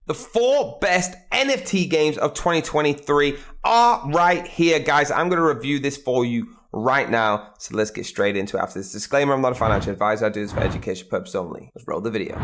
The 4 best NFT games of 2023 are right here, guys. I'm going to review this for you right now. So let's get straight into it. After this disclaimer, I'm not a financial advisor. I do this for education purposes only. Let's roll the video.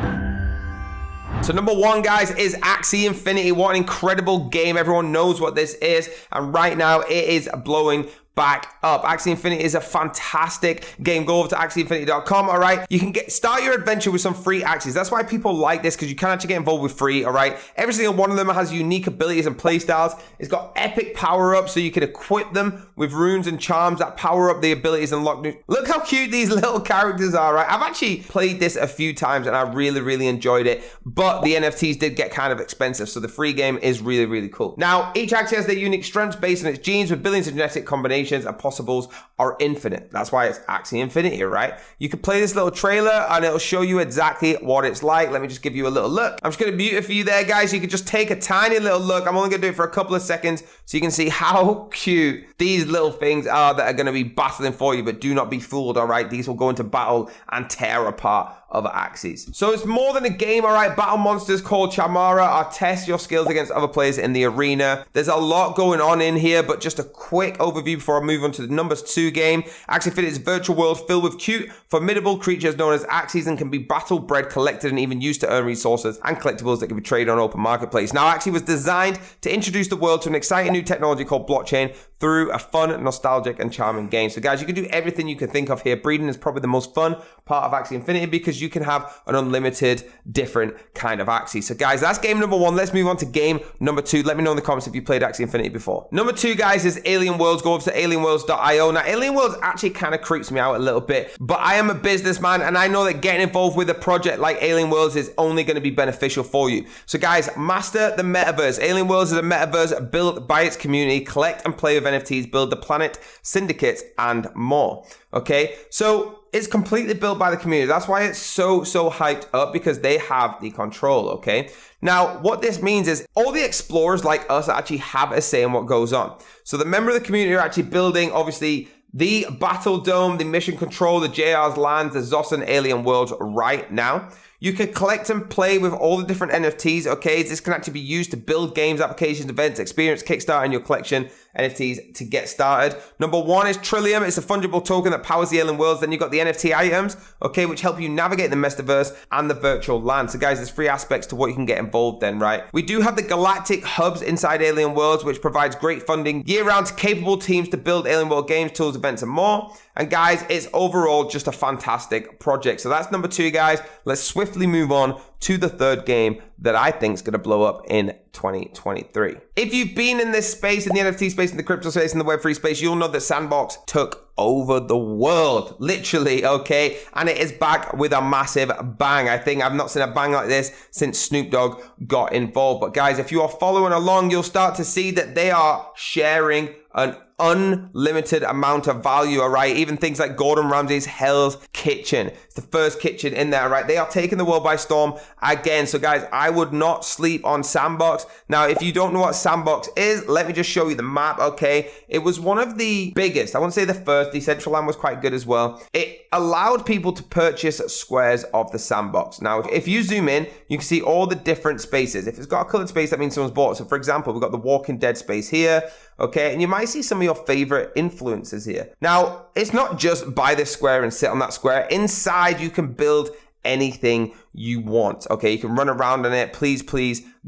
So number 1, guys, is Axie Infinity. What an incredible game. Everyone knows what this is. And right now it is blowing back up. Axie Infinity is a fantastic game. Go over to axieinfinity.com, all right? You can start your adventure with some free Axies. That's why people like this, because you can actually get involved with free, all right? Every single one of them has unique abilities and playstyles. It's got epic power-ups, so you can equip them with runes and charms that power up the abilities and unlock new. Look how cute these little characters are, right? I've actually played this a few times, and I really, really enjoyed it, but the NFTs did get kind of expensive, so the free game is really, really cool. Now, each Axie has their unique strengths based on its genes with billions of genetic combinations and possibles are infinite. That's why it's Axie Infinity, right? You can play this little trailer and it'll show you exactly what it's like. Let me just give you a little look. I'm just going to mute it for you there, guys. You can just take a tiny little look. I'm only going to do it for a couple of seconds so you can see how cute these little things are that are going to be battling for you, but do not be fooled, all right? These will go into battle and tear apart other Axies. So it's more than a game, all right? Battle monsters called Chamara are test your skills against other players in the arena. There's a lot going on in here, but just a quick overview before I move on to the number 2 game. Axie Infinity is a virtual world filled with cute, formidable creatures known as Axies and can be battle bred, collected, and even used to earn resources and collectibles that can be traded on open marketplace. Now, Axie was designed to introduce the world to an exciting new technology called blockchain through a fun, nostalgic, and charming game. So guys, you can do everything you can think of here. Breeding is probably the most fun part of Axie Infinity because you can have an unlimited different kind of Axie. So guys, that's game number 1. Let's move on to game number 2. Let me know in the comments if you played Axie Infinity before. Number 2, guys, is Alien Worlds. Go over to alienworlds.io. Now, Alien Worlds actually kind of creeps me out a little bit, but I am a businessman and I know that getting involved with a project like Alien Worlds is only going to be beneficial for you. So guys, master the metaverse. Alien Worlds is a metaverse built by its community. Collect and play with NFTs, build the planet, syndicates, and more. Okay, so it's completely built by the community. That's why it's so hyped up, because they have the control, okay? Now, what this means is all the explorers like us actually have a say in what goes on. So the member of the community are actually building, obviously, the Battle Dome, the Mission Control, the JR's lands, the Zossen Alien Worlds right now. You can collect and play with all the different NFTs, okay? This can actually be used to build games, applications, events, experience, Kickstarter, and your collection NFTs to get started. Number 1 is Trillium. It's a fungible token that powers the Alien Worlds. Then you've got the NFT items, okay, which help you navigate the metaverse and the virtual land. So guys, there's 3 aspects to what you can get involved in, right? We do have the galactic hubs inside Alien Worlds, which provides great funding year-round to capable teams to build Alien World games, tools, events, and more. And guys, it's overall just a fantastic project. So that's number 2, guys. Let's swiftly move on to the 3rd game that I think is going to blow up in 2023. If you've been in this space, in the NFT space, in the crypto space, in the Web3 space, you'll know that Sandbox took over the world, literally, okay? And it is back with a massive bang. I think I've not seen a bang like this since Snoop Dogg got involved. But guys, if you are following along, you'll start to see that they are sharing an unlimited amount of value, all right? Even things like Gordon Ramsay's Hell's Kitchen. It's the first kitchen in there, right? They are taking the world by storm again. So guys, I would not sleep on Sandbox. Now, if you don't know what Sandbox is, let me just show you the map, okay? It was one of the biggest, I won't say the first, Decentraland was quite good as well. It allowed people to purchase squares of the Sandbox. Now, if you zoom in, you can see all the different spaces. If it's got a colored space, that means someone's bought it. So for example, we've got the Walking Dead space here, okay? And you might see some of your favorite influencers here. Now, it's not just buy this square and sit on that square. Inside, you can build anything you want, okay? You can run around on it. Please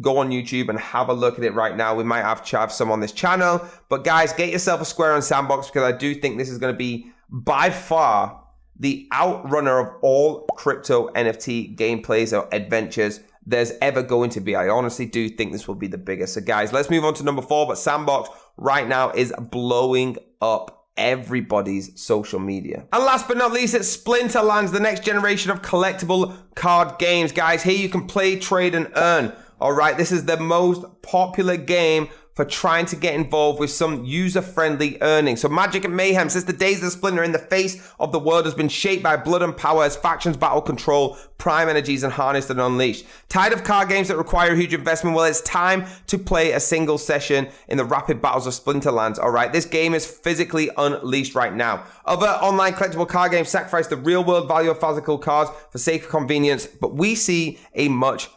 go on YouTube and have a look at it right now. We might have some on this channel. But guys, get yourself a square on Sandbox, because I do think this is going to be by far the outrunner of all crypto NFT gameplays or adventures there's ever going to be. I honestly do think this will be the biggest. So guys, let's move on to number 4. But Sandbox right now is blowing up everybody's social media. And last but not least, it's Splinterlands, the next generation of collectible card games. Guys, here you can play, trade, and earn. All right, this is the most popular game for trying to get involved with some user-friendly earning. So Magic and Mayhem says the days of Splinter in the face of the world has been shaped by blood and power as factions battle control prime energies and harnessed and unleashed. Tired of card games that require a huge investment? Well, it's time to play a single session in the rapid battles of Splinterlands. All right, this game is physically unleashed right now. Other online collectible card games sacrifice the real-world value of physical cards for sake of convenience, but we see a much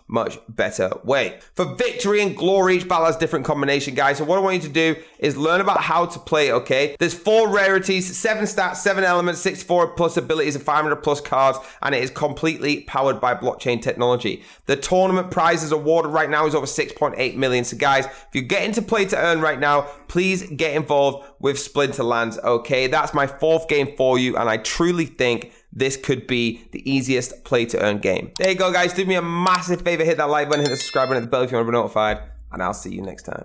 better way. For victory and glory, each battle has different combination, guys. So what I want you to do is learn about how to play, okay? There's 4 rarities, 7 stats, 7 elements, 64 plus abilities, and 500 plus cards, and it is completely powered by blockchain technology. The tournament prizes awarded right now is over 6.8 million. So guys, if you're getting to play to earn right now, please get involved with Splinterlands, okay? That's my 4th game for you, and I truly think this could be the easiest play to earn game. There you go, guys. Do me a massive favor, hit that like button, hit the subscribe button, hit the bell if you want to be notified, and I'll see you next time.